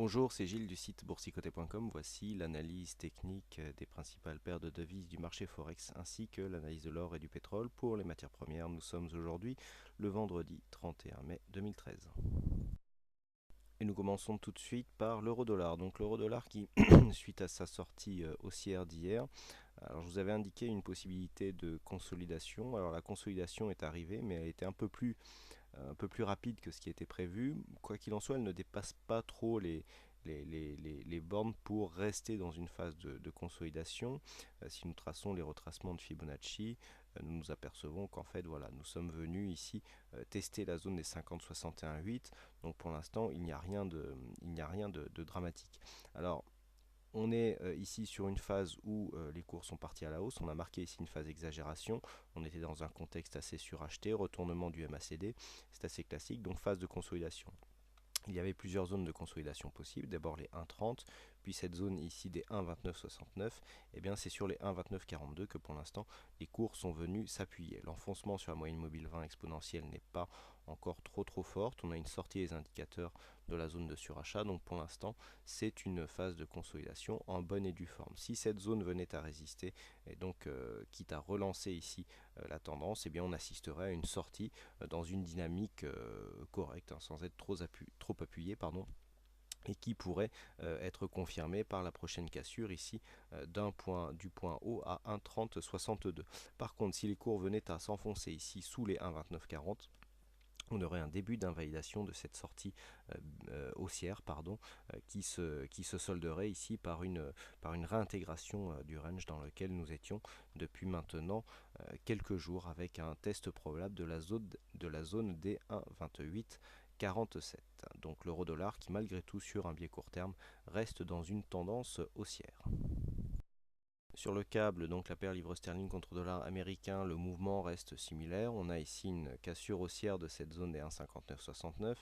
Bonjour, c'est Gilles du site boursicoté.com. Voici l'analyse technique des principales paires de devises du marché Forex ainsi que l'analyse de l'or et du pétrole pour les matières premières. Nous sommes aujourd'hui le vendredi 31 mai 2013. Et nous commençons tout de suite par l'euro-dollar. Donc l'euro-dollar qui, suite à sa sortie haussière d'hier, alors je vous avais indiqué une possibilité de consolidation. Alors la consolidation est arrivée, mais elle était un peu plus rapide que ce qui était prévu. Quoi qu'il en soit, elle ne dépasse pas trop les bornes pour rester dans une phase de consolidation. Si nous traçons les retracements de Fibonacci, nous nous apercevons qu'en fait, voilà, nous sommes venus ici tester la zone des 50,61,8. Donc pour l'instant, il n'y a rien de dramatique. Alors, on est ici sur une phase où les cours sont partis à la hausse. On a marqué ici une phase d'exagération. On était dans un contexte assez suracheté, retournement du MACD. C'est assez classique, donc phase de consolidation. Il y avait plusieurs zones de consolidation possibles. D'abord les 1,30, puis cette zone ici des 1,29,69. Et bien c'est sur les 1,29,42 que pour l'instant les cours sont venus s'appuyer. L'enfoncement sur la moyenne mobile 20 exponentielle n'est pas encore trop forte. On a une sortie des indicateurs de la zone de surachat. Donc pour l'instant, c'est une phase de consolidation en bonne et due forme. Si cette zone venait à résister, et donc quitte à relancer ici la tendance, eh bien on assisterait à une sortie dans une dynamique correcte, hein, sans être trop appuyé, pardon, et qui pourrait être confirmée par la prochaine cassure ici du point haut à 1,3062. Par contre, si les cours venaient à s'enfoncer ici sous les 1,2940, on aurait un début d'invalidation de cette sortie haussière qui se solderait ici par une réintégration du range dans lequel nous étions depuis maintenant quelques jours, avec un test probable de la zone des 1,2847. Donc l'euro dollar qui, malgré tout, sur un biais court terme, reste dans une tendance haussière. Sur le câble, donc la paire livre sterling contre dollar américain, le mouvement reste similaire. On a ici une cassure haussière de cette zone des 1,5969.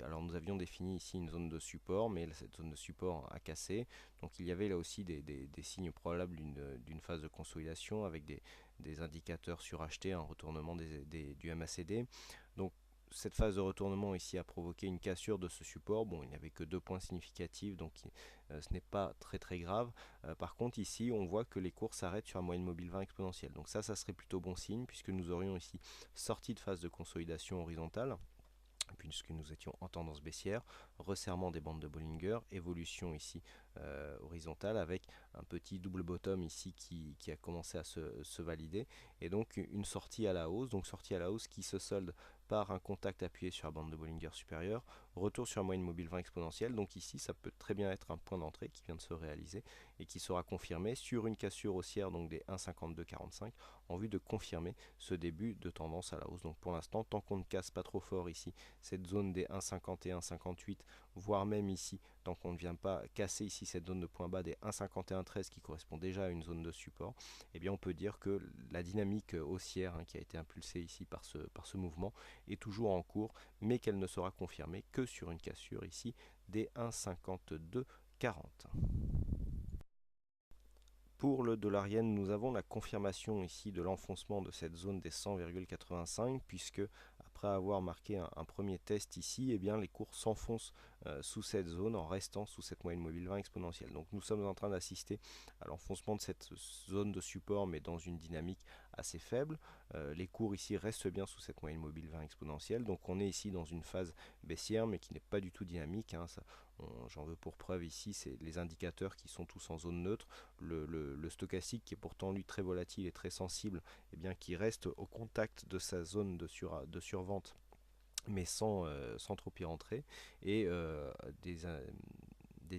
Alors nous avions défini ici une zone de support, mais cette zone de support a cassé. Donc il y avait là aussi des signes probables d'une phase de consolidation avec des indicateurs surachetés, un retournement du MACD. Donc cette phase de retournement ici a provoqué une cassure de ce support. Bon, il n'y avait que 2 points significatifs, donc ce n'est pas très grave. Par contre, ici, on voit que les cours s'arrêtent sur la moyenne mobile 20 exponentielle. Donc ça serait plutôt bon signe, puisque nous aurions ici sorti de phase de consolidation horizontale, puisque nous étions en tendance baissière, resserrement des bandes de Bollinger, évolution ici horizontale avec un petit double bottom ici qui a commencé à se valider, et donc une sortie à la hausse, qui se solde par un contact appuyé sur la bande de Bollinger supérieure, retour sur la moyenne mobile 20 exponentielle. Donc ici ça peut très bien être un point d'entrée qui vient de se réaliser et qui sera confirmé sur une cassure haussière, donc des 1,5245, en vue de confirmer ce début de tendance à la hausse. Donc pour l'instant, tant qu'on ne casse pas trop fort ici cette zone des 1,51,58, voire même ici, tant qu'on ne vient pas casser ici cette zone de point bas des 1,51,13 qui correspond déjà à une zone de support, eh bien on peut dire que la dynamique haussière qui a été impulsée ici par ce mouvement est toujours en cours, mais qu'elle ne sera confirmée que sur une cassure ici des 1,5240. Pour le dollar yen, nous avons la confirmation ici de l'enfoncement de cette zone des 100,85, puisque après avoir marqué un premier test ici, eh bien les cours s'enfoncent sous cette zone en restant sous cette moyenne mobile 20 exponentielle. Donc nous sommes en train d'assister à l'enfoncement de cette zone de support, mais dans une dynamique assez faible. Les cours ici restent bien sous cette moyenne mobile 20 exponentielle, donc on est ici dans une phase baissière, mais qui n'est pas du tout dynamique. J'en veux pour preuve ici, c'est les indicateurs qui sont tous en zone neutre. Le stochastique, qui est pourtant lui très volatile et très sensible, eh bien, qui reste au contact de sa zone de survente, mais sans trop y rentrer, et des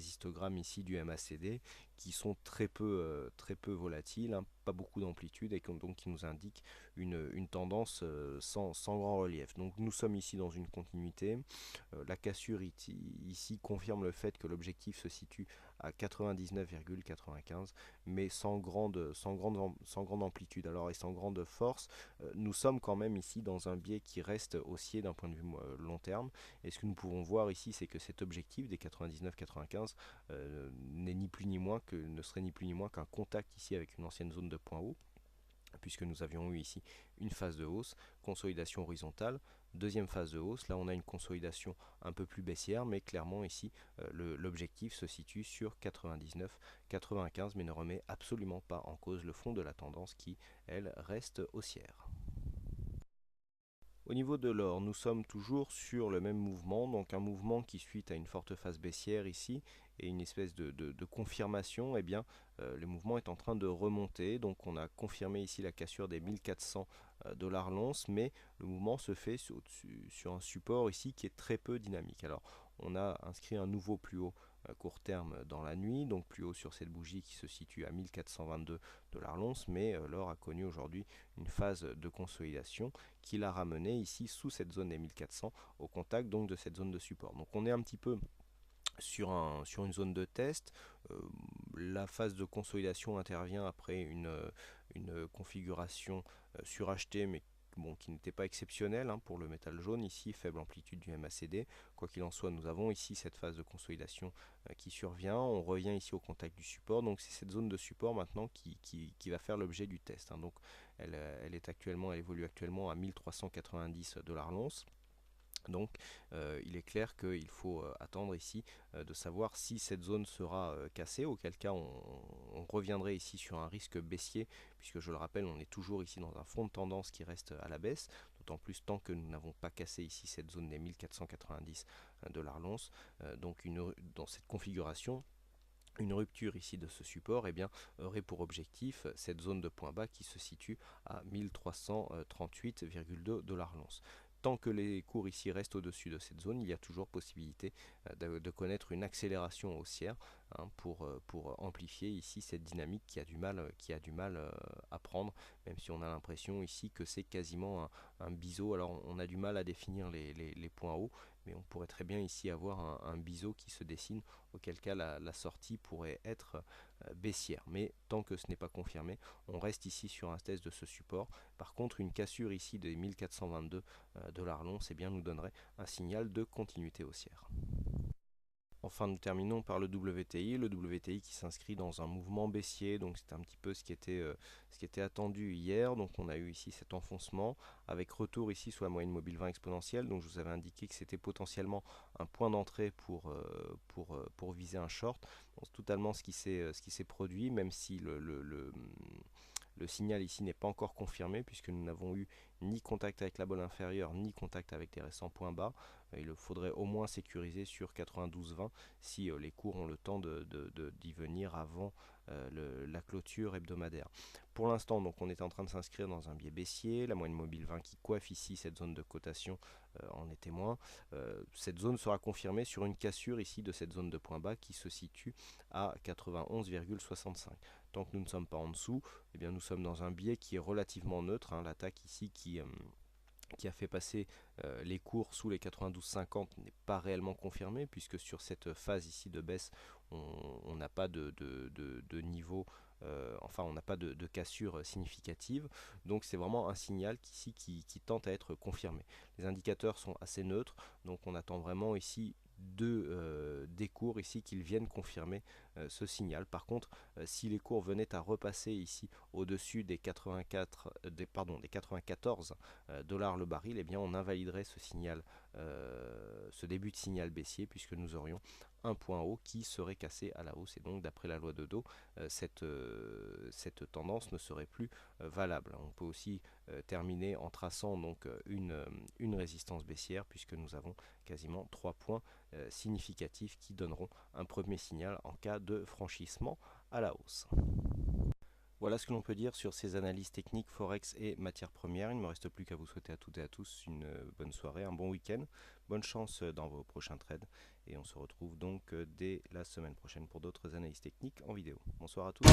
histogrammes ici du MACD qui sont très peu volatiles, pas beaucoup d'amplitude, et donc qui nous indiquent une tendance sans grand relief. Donc nous sommes ici dans une continuité. La cassure ici confirme le fait que l'objectif se situe à 99,95, mais sans grande amplitude et sans grande force. Nous sommes quand même ici dans un biais qui reste haussier d'un point de vue long terme, et ce que nous pouvons voir ici, c'est que cet objectif des 99,95 ne serait ni plus ni moins qu'un contact ici avec une ancienne zone de point haut, puisque nous avions eu ici une phase de hausse, consolidation horizontale, deuxième phase de hausse. Là on a une consolidation un peu plus baissière, mais clairement ici l'objectif se situe sur 99,95, mais ne remet absolument pas en cause le fond de la tendance qui, elle, reste haussière. Au niveau de l'or, nous sommes toujours sur le même mouvement, donc un mouvement qui suite à une forte phase baissière ici et une espèce de confirmation. Eh bien, le mouvement est en train de remonter, donc on a confirmé ici la cassure des 1400 dollars l'once, mais le mouvement se fait sur un support ici qui est très peu dynamique. Alors, on a inscrit un nouveau plus haut court terme dans la nuit, donc plus haut sur cette bougie qui se situe à 1422 dollars l'once, mais l'or a connu aujourd'hui une phase de consolidation qui l'a ramené ici sous cette zone des 1400 au contact donc de cette zone de support. Donc on est un petit peu sur une zone de test. La phase de consolidation intervient après une configuration surachetée, mais bon, qui n'était pas exceptionnelle pour le métal jaune ici, faible amplitude du MACD. Quoi qu'il en soit, nous avons ici cette phase de consolidation qui survient. On revient ici au contact du support, donc c'est cette zone de support maintenant qui va faire l'objet du test. Donc elle évolue actuellement à 1390 dollars l'once. Donc il est clair qu'il faut attendre ici de savoir si cette zone sera cassée, auquel cas on reviendrait ici sur un risque baissier, puisque je le rappelle, on est toujours ici dans un fond de tendance qui reste à la baisse, d'autant plus tant que nous n'avons pas cassé ici cette zone des 1490 dollars l'once. Donc dans cette configuration, une rupture ici de ce support aurait pour objectif cette zone de point bas qui se situe à 1338,2 dollars l'once. Tant que les cours ici restent au-dessus de cette zone, il y a toujours possibilité de connaître une accélération haussière pour amplifier ici cette dynamique qui a du mal à prendre, même si on a l'impression ici que c'est quasiment un biseau. Alors on a du mal à définir les points hauts, mais on pourrait très bien ici avoir un biseau qui se dessine, auquel cas la sortie pourrait être baissière. Mais tant que ce n'est pas confirmé, on reste ici sur un test de ce support. Par contre, une cassure ici des 1422 dollars l'once nous donnerait un signal de continuité haussière. Enfin, nous terminons par le WTI qui s'inscrit dans un mouvement baissier, donc c'est un petit peu ce qui était attendu hier. Donc on a eu ici cet enfoncement avec retour ici sur la moyenne mobile 20 exponentielle. Donc je vous avais indiqué que c'était potentiellement un point d'entrée pour viser un short. C'est totalement ce qui s'est produit, même si le signal ici n'est pas encore confirmé, puisque nous n'avons eu ni contact avec la bolle inférieure, ni contact avec les récents points bas. Il faudrait au moins sécuriser sur 92,20 si les cours ont le temps d'y venir avant la clôture hebdomadaire. Pour l'instant, donc, on est en train de s'inscrire dans un biais baissier. La moyenne mobile 20 qui coiffe ici cette zone de cotation en est témoin. Cette zone sera confirmée sur une cassure ici de cette zone de point bas qui se situe à 91,65. Tant que nous ne sommes pas en dessous, nous sommes dans un biais qui est relativement neutre. L'attaque ici qui a fait passer les cours sous les 92,50 n'est pas réellement confirmée, puisque sur cette phase ici de baisse, on n'a pas de niveau, on n'a pas de cassure significative. Donc c'est vraiment un signal ici qui tente à être confirmé. Les indicateurs sont assez neutres, donc on attend vraiment ici des cours ici qu'ils viennent confirmer ce signal. Par contre, si les cours venaient à repasser ici au-dessus des 94 dollars le baril, on invaliderait ce signal, ce début de signal baissier, puisque nous aurions un point haut qui serait cassé à la hausse, et donc d'après la loi de Dow, cette tendance ne serait plus valable. On peut aussi terminer en traçant donc une résistance baissière, puisque nous avons quasiment 3 points significatifs qui donneront un premier signal en cas de franchissement à la hausse. Voilà ce que l'on peut dire sur ces analyses techniques Forex et matières premières. Il ne me reste plus qu'à vous souhaiter à toutes et à tous une bonne soirée, un bon week-end, bonne chance dans vos prochains trades, et on se retrouve donc dès la semaine prochaine pour d'autres analyses techniques en vidéo. Bonsoir à tous.